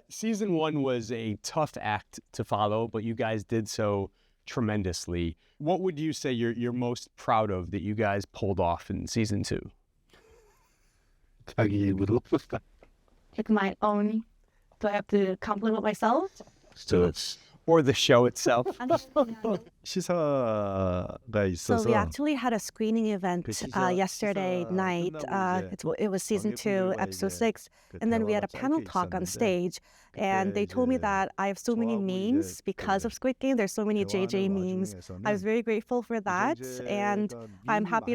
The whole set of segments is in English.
Season 1 was a tough act to follow, but you guys did so tremendously. What would you say you're most proud of that you guys pulled off in season 2? 자기 입으로. It's my own. Do I have to compliment myself? Or the show itself? 시사가 있어서. So we actually had a screening event yesterday night. It was season 2, episode 6. And then we had a panel talk on stage. And they told me that I have so many memes because of Squid Game. There's so many JJ memes. I was very grateful for that. And I'm happy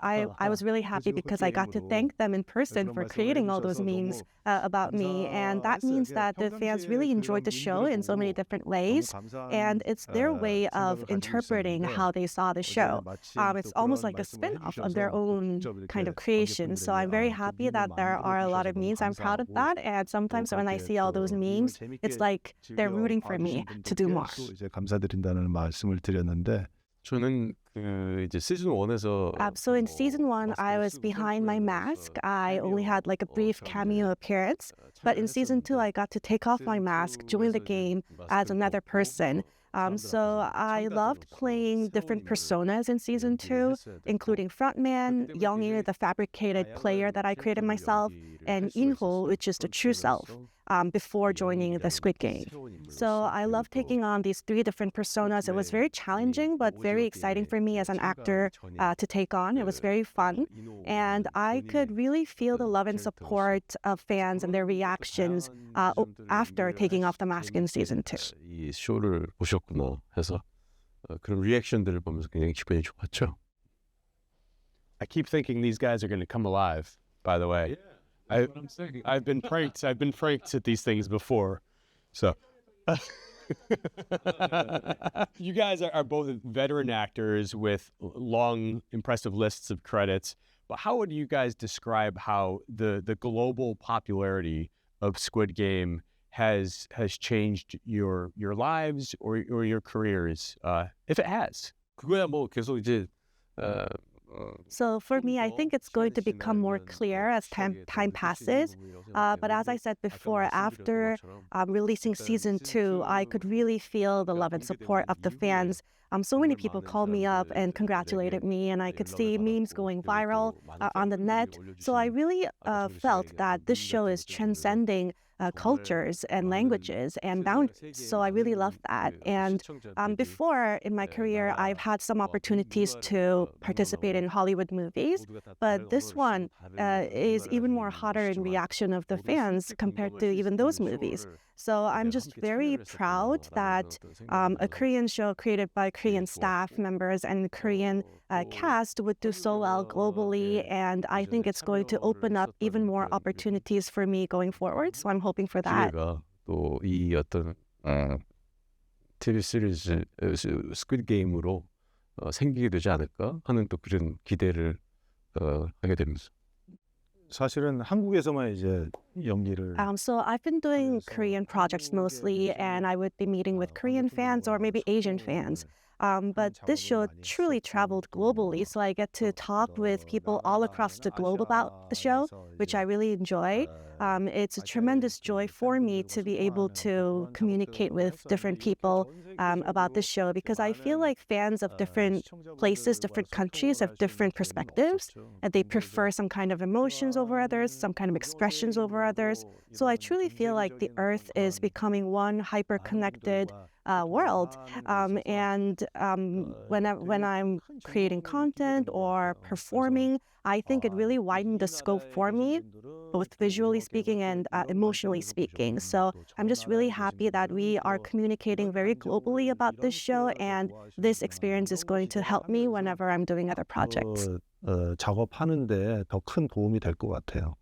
I was really happy because I got to thank them in person for creating all those memes about me. And that means that the fans really enjoyed the show in so many different ways. And it's their way of interpreting how they saw the show. It's almost like a spin-off of their own kind of creation. So I'm very happy that there are a lot of memes. I'm proud of that. And sometimes when I see all those memes, it's like they're rooting for me to do more. 이제 감사드린다는 말씀을 드렸는데 저는 이제 시즌 1에서 So in season 1, I was behind my mask. I only had like a brief cameo appearance. But in season 2, I got to take off my mask, join the game as another person. So I loved playing different personas in season 2, including frontman, Young-il, the fabricated player that I created myself, and In-ho, which is the true self, before joining the Squid Game. So I love taking on these 3 different personas. It was very challenging, but very exciting for me as an actor to take on. It was very fun. And I could really feel the love and support of fans and their reactions after taking off the mask in season 2. 이 쇼를 보셨구나 해서 그런 리액션들을 보면서 굉장히 기분이 좋았죠. I keep thinking these guys are going to come alive, by the way. I've been pranked at these things before. So you guys are both veteran actors with long, impressive lists of credits. But how would you guys describe how the global popularity of Squid Game has changed your lives or your careers, if it has? 그거야 뭐 계속 이제 So for me, I think it's going to become more clear as time passes. But as I said before, after releasing season 2, I could really feel the love and support of the fans. So many people called me up and congratulated me, and I could see memes going viral on the net. So I really felt that this show is transcending cultures and languages and boundaries. So I really love that. And before in my career, I've had some opportunities to participate in Hollywood movies, but this one is even more hotter in reaction of the fans compared to even those movies. So I'm just very proud that a Korean show created by Korean staff members and Korean cast would do so well globally. And I think it's going to open up even more opportunities for me going forward. So I'm hoping for that. 또 이 어떤 TV 시리즈 스퀴드 게임으로 생기게 되지 않을까 하는 또 그런 기대를 하게 됩니다. 사실은 한국에서만 이제 연기를. So I've been doing Korean projects mostly, and I would be meeting with Korean fans or maybe Asian fans. But this show truly traveled globally, so I get to talk with people all across the globe about the show, which I really enjoy. It's a tremendous joy for me to be able to communicate with different people about this show, because I feel like fans of different places, different countries have different perspectives, and they prefer some kind of emotions over others, some kind of expressions over others. So I truly feel like the Earth is becoming one hyper-connected world. And when I'm creating content or performing, I think it really widened the scope for me, both visually speaking and emotionally speaking. So I'm just really happy that we are communicating very globally about this show, and this experience is going to help me whenever I'm doing other projects. 작업하는데 더 큰 도움이 될 것 같아요.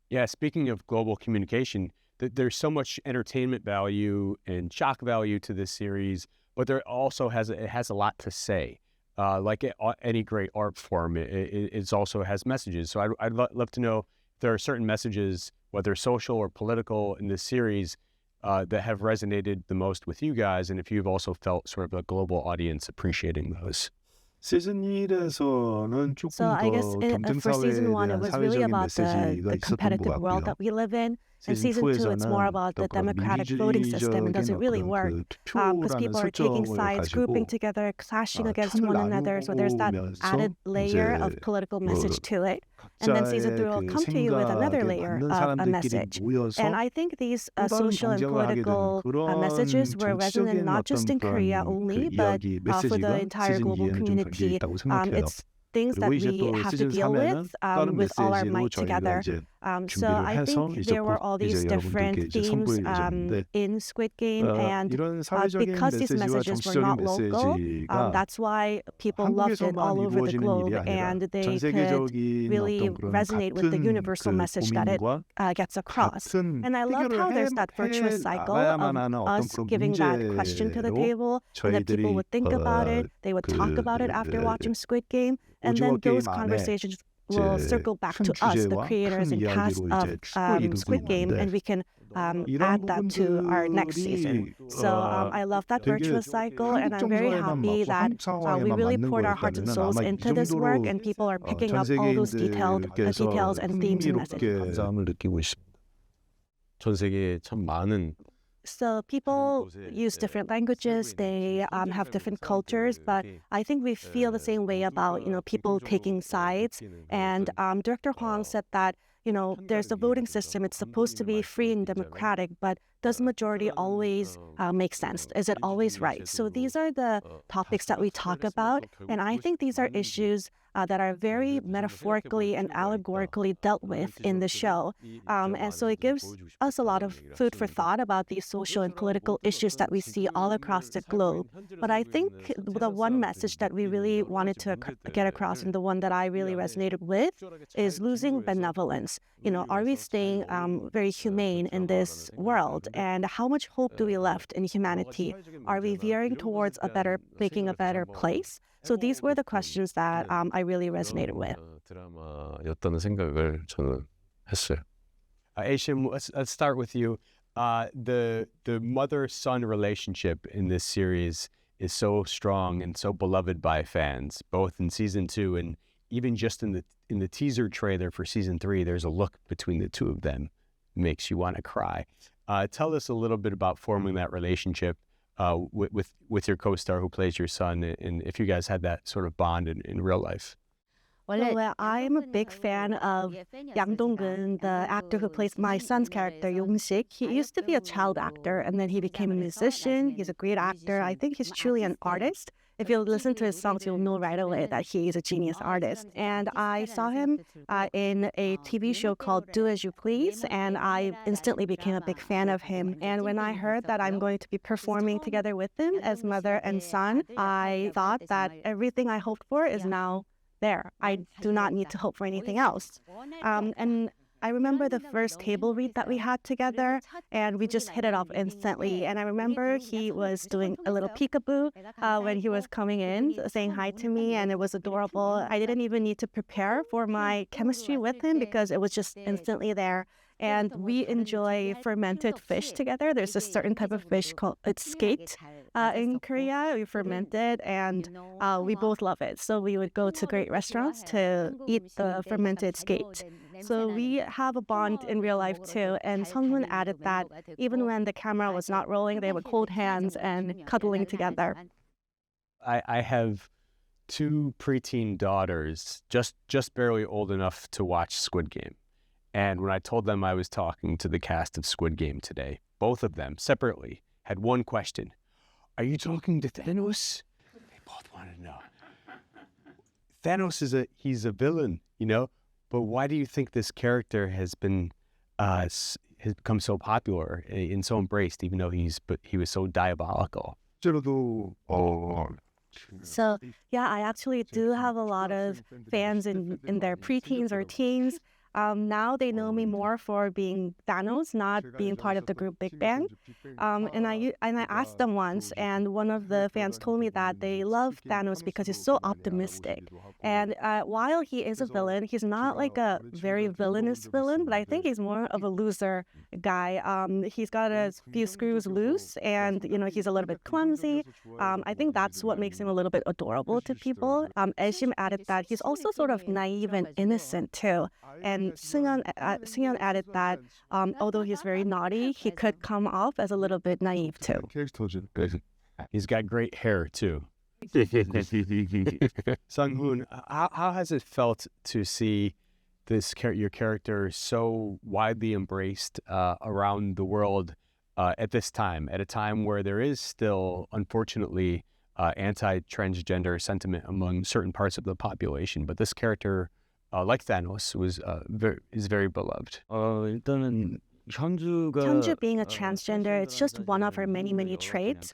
Yeah, speaking of global communication, there's so much entertainment value and shock value to this series, but there also has a lot to say. Like any great art form, it also has messages. So I'd love to know if there are certain messages, whether social or political, in this series that have resonated the most with you guys, and if you've also felt sort of a global audience appreciating those. 시즌 1에서는 조금 So I guess 더 for season 경쟁사회에 one, it 대한 was really 사회적인 about 메시지가 the 있었던 것 competitive world 같고요. that we live in. And 시즌 season two, it's more 2에서는 about the 그런 democratic voting system. And does it 민주주의적인 really 그런 work? Because 투표라는 people are taking 설정을 sides, grouping 가지고 together, clashing against 편을 one another. So there's that 나누면서 added layer 이제 of political 그 message to it. And then season three 각자의 will 그 come to you with another 생각에 layer 맞는 of a 사람들끼리 message. 모여서 And I think these 또 다른 social and 경쟁을 하게 되는 political 그런 messages were resonant 정치적인 not just in 어떤 Korea 그런 그 only, but 이야기 for the 메시지가 entire 시즌 global 2에는 좀 담겨 community. 있다고 생각해요. It's things that 그리고 이제 we 또 have to 시즌 deal 3에는 with 다른 with all our 메시지로 might 저희가 together. 이제 So 준비를 I 해서 think 이제 there were 곧 all these 이제 여러분들께 different 이제 themes 선보일 예정인데 in Squid Game, and 이런 사회적인 because these 메시지와 messages were 정치적인 not local, 메시지가 that's why people loved it all 한국에서만 over the 이루어지는 globe, 일이 아니라 and they 전 could 세계적인 really 어떤 그런 resonate with the 같은 universal 그 message that it 고민과 gets across. 같은 And I loved 해결을 how there's that virtuous cycle of 나가야만 하는 어떤 us 그런 giving that question to the 문제로 table, and then people 저희들이 would think about it, they would talk about it after watching Squid Game, and 오징어 then those 게임 안에 conversations will 이제 circle back 큰 to us, the 주제와 creators 큰 and cast 이야기로 of 이제 축을 이루고 Squid Game, and 있는데 we can 이런 add that to our next season. 부분들이 So I love that 되게 virtuous cycle, and 한국 I'm very 정서에만 happy 맞고 that 한국 we 상황에만 really 맞는 poured our hearts and 거였다면은 souls 아마 이 into this work, 정도로 and people are picking 전 up all those detailed 세계인들께서 details and themes and messages. 흥미롭게 감사함을 느끼고 있습니다. 전 세계에 참 많은 So people use different languages, they have different cultures, but I think we feel the same way about, people taking sides. And Director Hwang said that, there's a voting system, it's supposed to be free and democratic, but does majority always make sense? Is it always right? So these are the topics that we talk about, and I think these are issues that are very metaphorically and allegorically dealt with in the show. And so it gives us a lot of food for thought about these social and political issues that we see all across the globe. But I think the one message that we really wanted to get across, and the one that I really resonated with, is losing benevolence. Are we staying very humane in this world? And how much hope do we left in humanity? Are we veering towards making a better place? So these were the questions that I really resonated with. 드라마였다는 생각을 저는 했어요. Ae-shim, let's start with you. The mother-son relationship in this series is so strong and so beloved by fans, both in season 2 and even just in the teaser trailer for season 3. There's a look between the two of them, makes you want to cry. Tell us a little bit about forming that relationship with your co-star who plays your son, and if you guys had that sort of bond in real life. Well, I'm a big fan of Hwang Dong-hyuk, the actor who plays my son's character, Yong-sik. He used to be a child actor, and then he became a musician. He's a great actor. I think he's truly an artist. If you listen to his songs, you'll know right away that he is a genius artist. And I saw him in a TV show called Do As You Please, and I instantly became a big fan of him. And when I heard that I'm going to be performing together with him as mother and son, I thought that everything I hoped for is now there. I do not need to hope for anything else. And I remember the first table read that we had together, and we just hit it off instantly. And I remember he was doing a little peekaboo when he was coming in, saying hi to me, and it was adorable. I didn't even need to prepare for my chemistry with him because it was just instantly there. And we enjoy fermented fish together. There's a certain type of fish called skate in Korea. We ferment it, and we both love it. So we would go to great restaurants to eat the fermented skate. So we have a bond in real life too. And Sung-hoon added that even when the camera was not rolling, they would hold hands and cuddling together. I have 2 preteen daughters, just barely old enough to watch Squid Game. And when I told them I was talking to the cast of Squid Game today, both of them separately had one question. Are you talking to Thanos? They both wanted to know. Thanos he's a villain, but why do you think this character has become so popular and so embraced, even though he was so diabolical? So yeah, I actually do have a lot of fans in their preteens or teens. Now they know me more for being Thanos, not being part of the group Big Bang. And I asked them once, and one of the fans told me that they love Thanos because he's so optimistic. And while he is a villain, he's not like a very villainous villain, but I think he's more of a loser guy. He's got a few screws loose, and he's a little bit clumsy. I think that's what makes him a little bit adorable to people. Ae-shim added that he's also sort of naive and innocent too. And Sung-hoon added that although he's very naughty, he could come off as a little bit naive too. He's got great hair too. Sung-hoon, how has it felt to see your character so widely embraced around the world at this time, at a time where there is still, unfortunately, anti-transgender sentiment among certain parts of the population, but this character, like Thanos, is very beloved. 일단은 Hyunju being a transgender, it's just one of her many, many traits.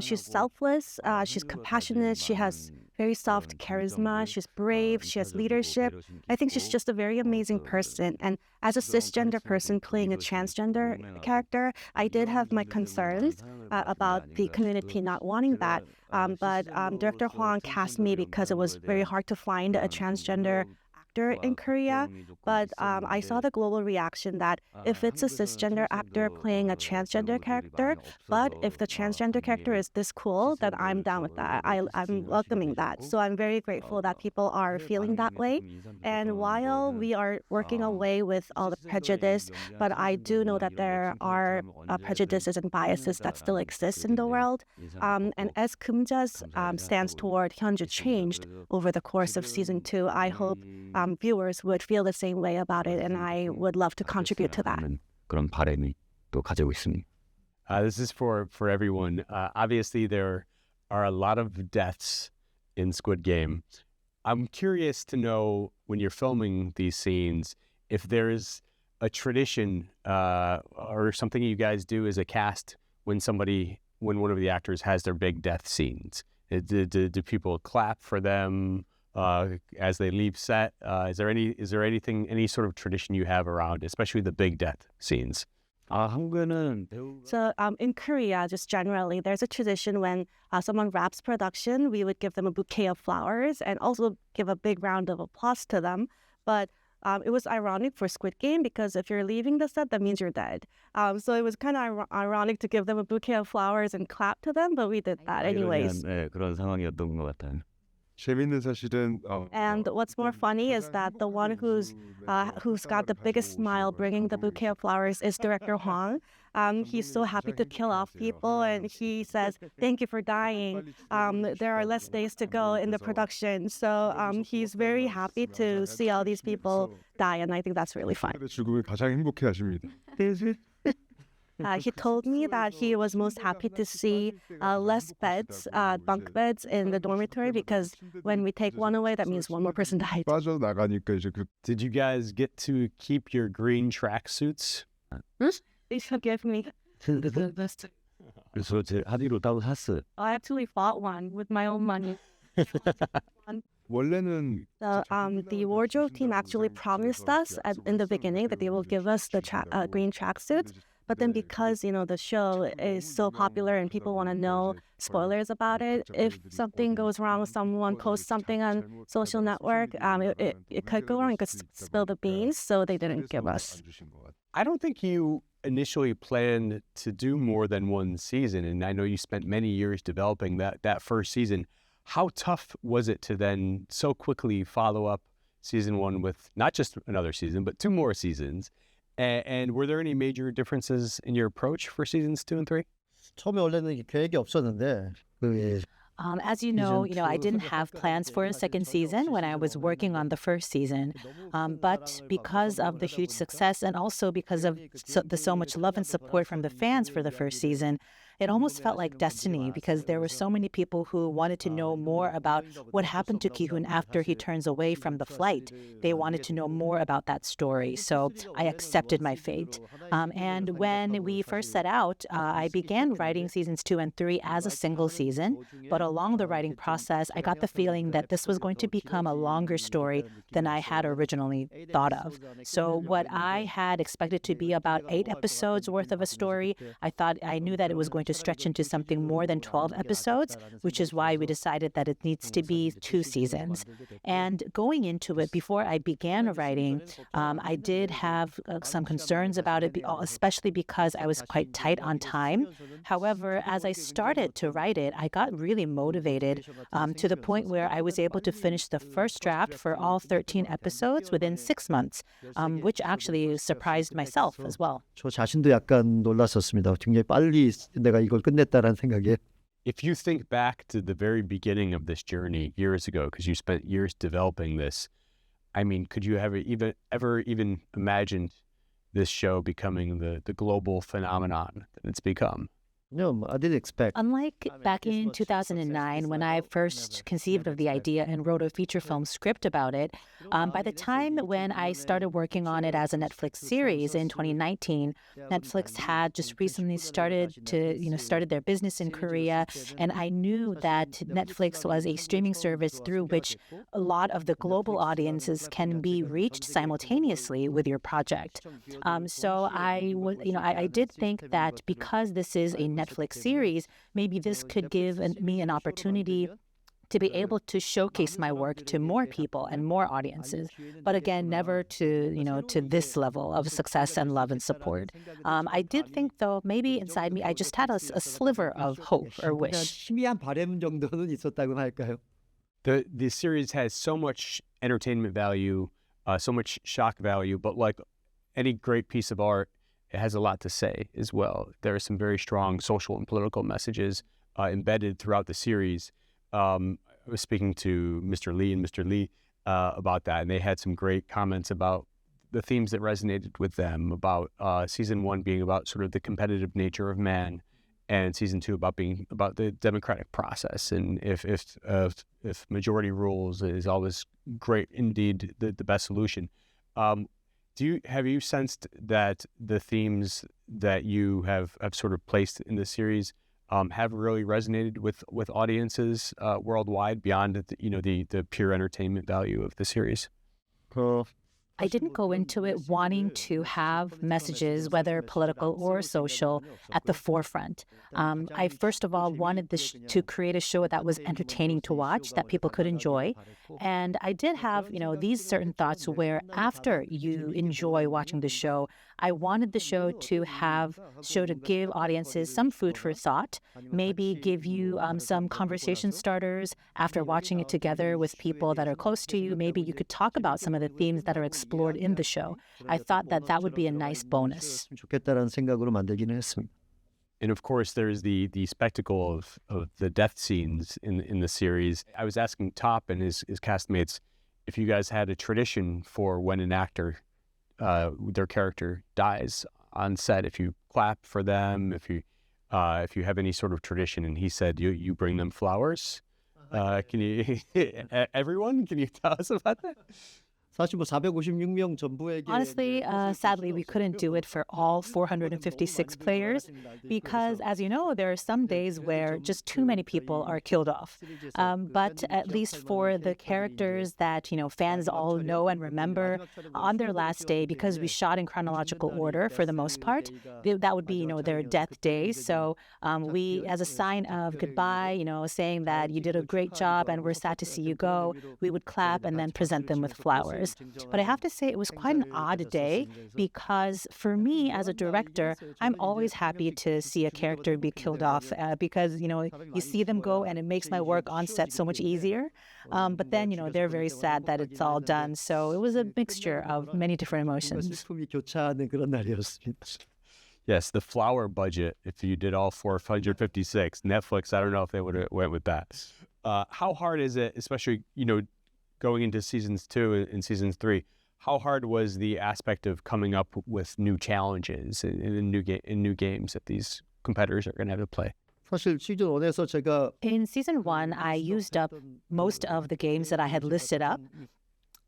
She's selfless, she's compassionate, she has very soft charisma, she's brave, she has leadership. I think she's just a very amazing person. And as a cisgender person playing a transgender character, I did have my concerns about the community not wanting that. But Director Hwang cast me because it was very hard to find a transgender actor in Korea, but I saw the global reaction that if it's a cisgender actor playing a transgender character, but if the transgender character is this cool, then I'm down with that. I'm welcoming that. So I'm very grateful that people are feeling that way. And while we are working away with all the prejudice, but I do know that there are prejudices and biases that still exist in the world. And as Kumja's stance toward Hyunju changed over the course of season 2, I hope viewers would feel the same way about it, and I would love to contribute to that. 그런 바람이 또 가지고 있습니다. This is for everyone. Obviously, there are a lot of deaths in Squid Game. I'm curious to know, when you're filming these scenes, if there is a tradition or something you guys do as a cast when one of the actors has their big death scenes. Do people clap for them as they leave set? Is there any sort of tradition you have around, especially the big death scenes? 한국에는 So in Korea, just generally, there's a tradition when someone wraps production, we would give them a bouquet of flowers and also give a big round of applause to them. But it was ironic for Squid Game because if you're leaving the set, that means you're dead. So it was kind of ironic to give them a bouquet of flowers and clap to them, but we did that anyways. 네, 그런 상황이었던 것 같아요. 재밌는 사실은 And what's more funny is that the one who's got the biggest smile bringing the bouquet of flowers is Director Hwang. He's so happy to kill off people, and he says, "Thank you for dying. There are less days to go in the production." So he's very happy to see all these people die, and I think that's really fun. 죽음을 가장 행복해하십니다. He told me that he was most happy to see less beds, bunk beds in the dormitory because when we take one away, that means one more person died. 빠져나가니까 이제 그 Did you guys get to keep your green tracksuits? Please forgive me. 그래서 제 하디로 따로 샀어요. I actually bought one with my own money. 원래는 The wardrobe team actually promised us in the beginning that they will give us the green tracksuits. But then because, the show is so popular and people want to know spoilers about it, if something goes wrong, someone posts something on social network, it could go wrong, it could spill the beans, so they didn't give us. I don't think you initially planned to do more than one season, and I know you spent many years developing that first season. How tough was it to then so quickly follow up season 1 with not just another season, but 2 more seasons? And were there any major differences in your approach for seasons 2 and 3? 처음에 원래는 계획이 없었는데 As you know, I didn't have plans for a second season when I was working on the first season. But because of the huge success and also because of so much love and support from the fans for the first season, it almost felt like destiny because there were so many people who wanted to know more about what happened to Ki-hoon after he turns away from the flight. They wanted to know more about that story. So I accepted my fate. And when we first set out, I began writing seasons 2 and 3 as a single season. But along the writing process, I got the feeling that this was going to become a longer story than I had originally thought of. So what I had expected to be about 8 episodes worth of a story, I knew that it was going to stretch into something more than 12 episodes, which is why we decided that it needs to be 2 seasons. And going into it, before I began writing, I did have some concerns about it, especially because I was quite tight on time. However, as I started to write it, I got really motivated to the point where I was able to finish the first draft for all 13 episodes within 6 months, which actually surprised myself as well. 저 자신도 약간 놀랐었습니다. 굉장히 빨리 내가 이걸 끝냈다라는 생각에. If you think back to the very beginning of this journey years ago, because you spent years developing this, I mean, could you have ever even imagined this show becoming the global phenomenon that it's become? No, I didn't expect. Unlike back in 2009, when I first conceived of the idea and wrote a feature film script about it, by the time when I started working on it as a Netflix series in 2019, Netflix had just recently started their business in Korea, and I knew that Netflix was a streaming service through which a lot of the global audiences can be reached simultaneously with your project. So I did think that because this is a Netflix series, maybe this could give me an opportunity to be able to showcase my work to more people and more audiences, but again, never to this level of success and love and support. I did think, though, maybe inside me, I just had a sliver of hope or wish. 희미한 바람 정도는 있었다고나 할까요? The series has so much entertainment value, so much shock value, but like any great piece of art, it has a lot to say as well. There are some very strong social and political messages embedded throughout the series. I was speaking to Mr. Lee and Mr. Lee about that, and they had some great comments about the themes that resonated with them, about season 1 being about sort of the competitive nature of man, and season 2 about being about the democratic process, and if majority rules is always great, indeed the best solution. Have you sensed that the themes that you have sort of placed in the series have really resonated with audiences worldwide beyond the pure entertainment value of the series? I didn't go into it wanting to have messages, whether political or social, at the forefront. I first of all wanted to create a show that was entertaining to watch, that people could enjoy. And I did have, these certain thoughts where after you enjoy watching the show, I wanted the show to give audiences some food for thought, maybe give you some conversation starters after watching it together with people that are close to you. Maybe you could talk about some of the themes that are explored in the show. I thought that would be a nice bonus. 좋겠다라는 생각으로 만들기는 했습니다. And of course, there's the spectacle of the death scenes in the series. I was asking T.O.P and his castmates if you guys had a tradition for when an actor, their character dies on set, if you clap for them, if you have any sort of tradition. And he said you bring them flowers. Can you everyone? Can you tell us about that? 사실 뭐 456명 전부에게 Honestly, sadly, we couldn't do it for all 456 players because, as you know, there are some days where just too many people are killed off. But at least for the characters that, fans all know and remember, on their last day, because we shot in chronological order for the most part, that would be, their death days. So we, as a sign of goodbye, saying that you did a great job and we're sad to see you go, we would clap and then present them with flowers. But I have to say it was quite an odd day because for me as a director, I'm always happy to see a character be killed off because, you see them go and it makes my work on set so much easier. But then, they're very sad that it's all done. So it was a mixture of many different emotions. 슬픔이 교차하는 그런 날이었습니다. Yes, the flower budget, if you did all 456, Netflix, I don't know if they would have went with that. How hard is it, especially, going into seasons 2 and seasons 3, how hard was the aspect of coming up with new challenges in new games at these competitors are going to have to play? 사실 시즌 1에서 제가 In season 1, I used up most of the games that I had listed up.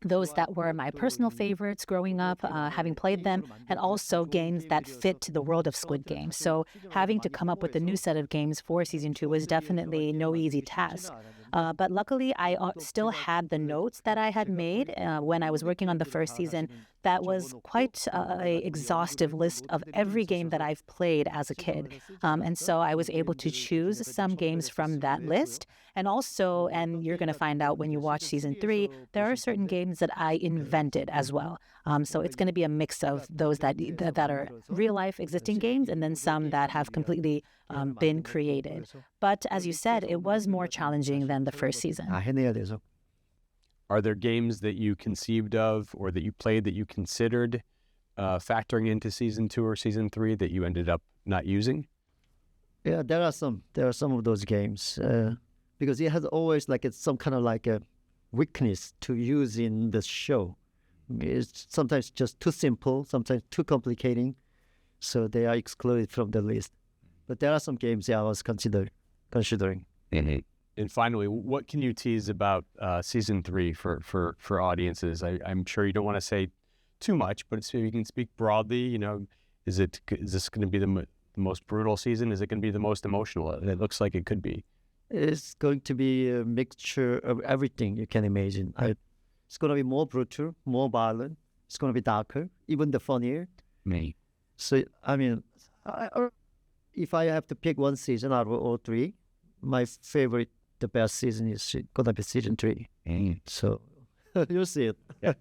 Those that were my personal favorites growing up, having played them, and also games that fit the world of Squid Game. So having to come up with a new set of games for season 2 was definitely no easy task. But luckily, I still had the notes that I had made when I was working on the first season. That was quite an exhaustive list of every game that I've played as a kid. And so I was able to choose some games from that list. And also, and you're going to find out when you watch season 3, there are certain games that I invented as well. So it's going to be a mix of those that are real-life existing games and then some that have completely been created. But as you said, it was more challenging than the first season. 다 해내야 돼서. Are there games that you conceived of or that you played that you considered factoring into season 2 or season 3 that you ended up not using? Yeah, there are some of those games because it has always some kind of like a weakness to use in the show. It's sometimes just too simple, sometimes too complicating, so they are excluded from the list. But there are some games I was considering. And finally, what can you tease about season 3 for audiences? I'm sure you don't want to say too much, but maybe you can speak broadly. You know, is this going to be the most brutal season? Is it going to be the most emotional? It looks like it could be. It's going to be a mixture of everything you can imagine. It's going to be more brutal, more violent. It's going to be darker, even the funnier. Me. So, I mean, if I have to pick one season out of all 3, my favorite, the best season is going to be season 3. So, you'll see it.